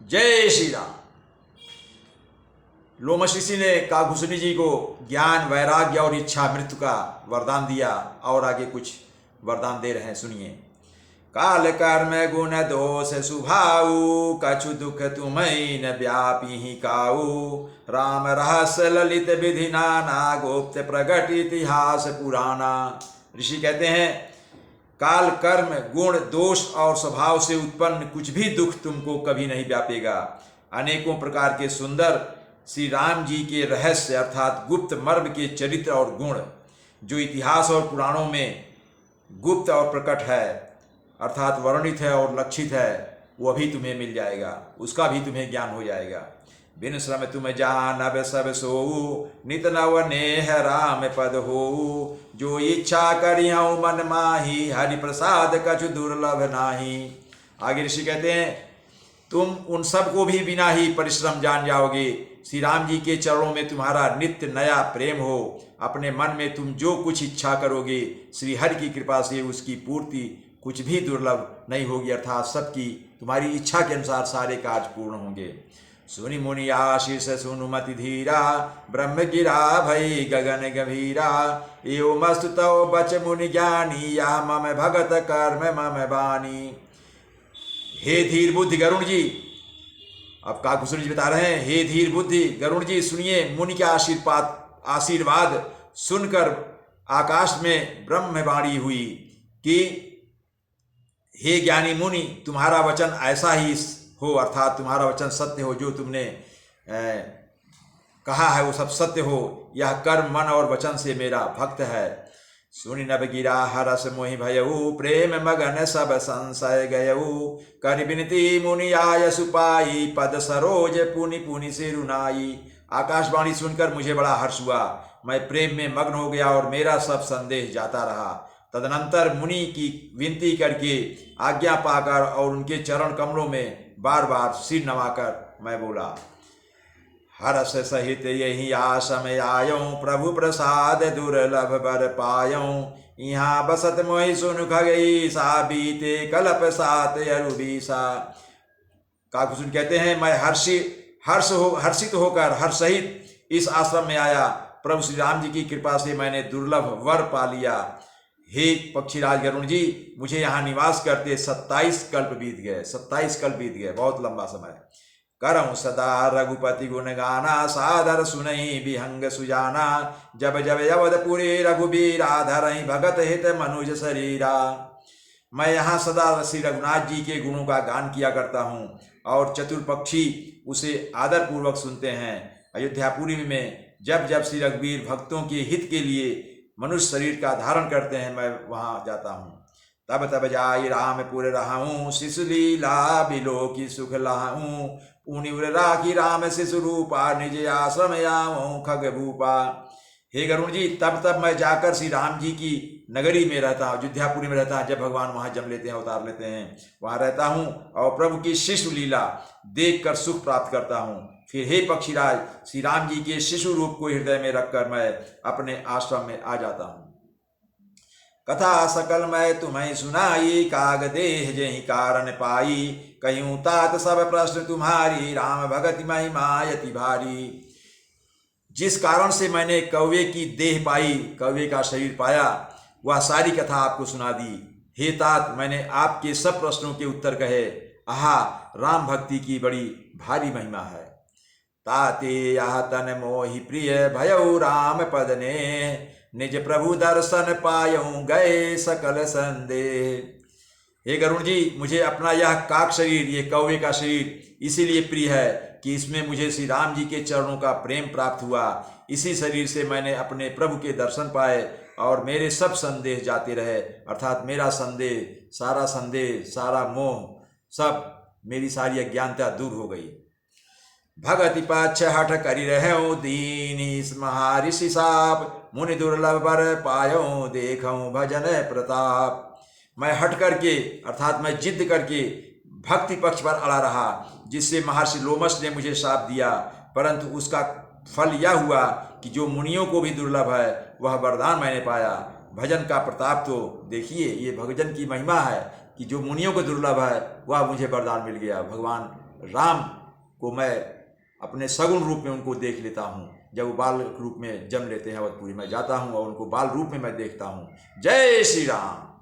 जय श्री राम। लोमश ऋषि ने काकुसुनी जी को ज्ञान, वैराग्य और इच्छा मृत्यु का वरदान दिया और आगे कुछ वरदान दे रहे हैं, सुनिए। काल कर्म गुण दोष सुभाऊ, कछु दुख तुम्हें न व्यापी ही काऊ। राम रहस्य ललित विधि नाना, गुप्त प्रगट इतिहास पुराना। ऋषि कहते हैं, काल, कर्म, गुण, दोष और स्वभाव से उत्पन्न कुछ भी दुख तुमको कभी नहीं व्यापेगा। अनेकों प्रकार के सुंदर श्री राम जी के रहस्य अर्थात गुप्त मर्म के चरित्र और गुण, जो इतिहास और पुराणों में गुप्त और प्रकट है अर्थात वर्णित है और लक्षित है, वह भी तुम्हें मिल जाएगा, उसका भी तुम्हें ज्ञान हो जाएगा। बिन श्रम तुम जानब सब सोऊ, नित नव नेह राम पद होऊ। जो इच्छा करियऊ मन माही, हरि प्रसाद कछु दुर्लभ नाही। आगे ऋषि कहते हैं, तुम उन सब को भी बिना ही परिश्रम जान जाओगे। श्री राम जी के चरणों में तुम्हारा नित्य नया प्रेम हो। अपने मन में तुम जो कुछ इच्छा करोगे, श्री हरि की कृपा से उसकी पूर्ति कुछ भी दुर्लभ नहीं होगी, अर्थात सबकी तुम्हारी इच्छा के अनुसार सारे कार्य पूर्ण होंगे। सुनि मुनि आशीष सुनुमति धीरा, ब्रह्म गिरा भई गगन गंभीरा। एवं मस्तु तव बच मुनि ज्ञानी, यह मम भगत कर्म मम बानी। हे धीर बुद्धि गरुण जी, अब काकुसुनी जी बता रहे हैं, हे धीर बुद्धि गरुण जी सुनिए, मुनि के आशीर्वाद सुनकर आकाश में ब्रह्मवाणी हुई कि हे ज्ञानी मुनि, तुम्हारा वचन ऐसा ही हो, अर्थात तुम्हारा वचन सत्य हो, जो तुमने कहा है वो सब सत्य हो। यह कर्म, मन और वचन से मेरा भक्त है। सुनि नभ गिरा हरस मोहि भयऊ, प्रेम मगन सब संशय गयऊ। कर विनती मुनि आय सुपाई, पद सरोज पुनि पुनि सिरुनाई। आकाशवाणी सुनकर मुझे बड़ा हर्ष हुआ, मैं प्रेम में मग्न हो गया और मेरा सब संदेह जाता रहा। तदनंतर मुनि की विनती करके आज्ञा पाकर और उनके चरण कमलों में बार बार सिर नवाकर मैं बोला, हर्ष सहित यही आशम आयो, प्रभु प्रसाद दुर्लभ बर पायो। यहाँ बसत मोहि सुन खगई, सा बीते कल्प सात अरुबीसा। काकुसुन कहते हैं, मैं हर्षित होकर हर्ष सहित इस आश्रम में आया। प्रभु श्री राम जी की कृपा से मैंने दुर्लभ वर पा लिया। हे पक्षीराज गरुण जी, मुझे यहाँ निवास करते 27 कल्प बीत गए। 27 कल्प बीत गए, बहुत लंबा समय। करऊँ सदा रघुपति गुण गाना, सादर सुनई विहंग सुजाना। जब जब अवधपुरी रघुबीरा, धरई भगत हित मनुज शरीरा। मैं यहाँ सदा श्री रघुनाथ जी के गुणों का गान किया करता हूँ और चतुर पक्षी उसे आदर पूर्वक सुनते हैं। अयोध्यापुरी में जब जब श्री रघुवीर भक्तों के हित के लिए मनुष्य शरीर का धारण करते हैं, मैं वहाँ जाता हूँ। तब तब जाई रामपुर रहाऊँ, शिशु लीला बिलो की सुख लाऊँ। पुनि उर राखी राम शिशु रूपा, निज आश्रम आऊँ खग भूपा। हे गरुण जी, तब तब मैं जाकर श्री राम जी की नगरी में रहता हूँ, अयोध्यापुरी में रहता हूँ। जब भगवान वहाँ जन्म लेते हैं, अवतार लेते हैं, वहाँ रहता हूँ और प्रभु की शिशु लीला देख कर सुख प्राप्त करता हूँ। फिर हे पक्षीराज, श्री राम जी के शिशु रूप को हृदय में रखकर मैं अपने आश्रम में आ जाता हूँ। कथा सकल मैं तुम्हें सुनाई, काग देह जहि कारण पाई। कहूँ तात सब प्रश्न तुम्हारी, राम भगति महिमा यति भारी। जिस कारण से मैंने कौवे की देह पाई, कौवे का शरीर पाया, वह सारी कथा आपको सुना दी। हे तात, मैंने आपके सब प्रश्नों के उत्तर कहे। आहा, राम भक्ति की बड़ी भारी महिमा है। ताते यह तन मोहि प्रिय, भयऊ राम पद ने। निज प्रभु दर्शन पायऊँ, गए सकल संदेह। हे गरुण जी, मुझे अपना यह काक शरीर, ये कौवे का शरीर इसीलिए प्रिय है कि इसमें मुझे श्री राम जी के चरणों का प्रेम प्राप्त हुआ। इसी शरीर से मैंने अपने प्रभु के दर्शन पाए और मेरे सब संदेह जाते रहे, अर्थात मेरा संदेह, सारा मोह, सब मेरी सारी अज्ञानता दूर हो गई। भगति पक्ष हठ करि रहूँ, दीन महाऋषि साप। मुनि दुर्लभ बर पायो, देखूँ भजन प्रताप। मैं हट करके अर्थात मैं जिद करके भक्ति पक्ष पर अड़ा रहा, जिससे महर्षि लोमश ने मुझे शाप दिया, परंतु उसका फल यह हुआ कि जो मुनियों को भी दुर्लभ है वह वरदान मैंने पाया। भजन का प्रताप तो देखिए, ये भजन की महिमा है कि जो मुनियों को दुर्लभ है वह मुझे वरदान मिल गया। भगवान राम को मैं अपने सगुण रूप में उनको देख लेता हूँ। जब वो बाल रूप में जन्म लेते हैं अवधपुरी, मैं जाता हूँ और उनको बाल रूप में मैं देखता हूँ। जय श्री राम।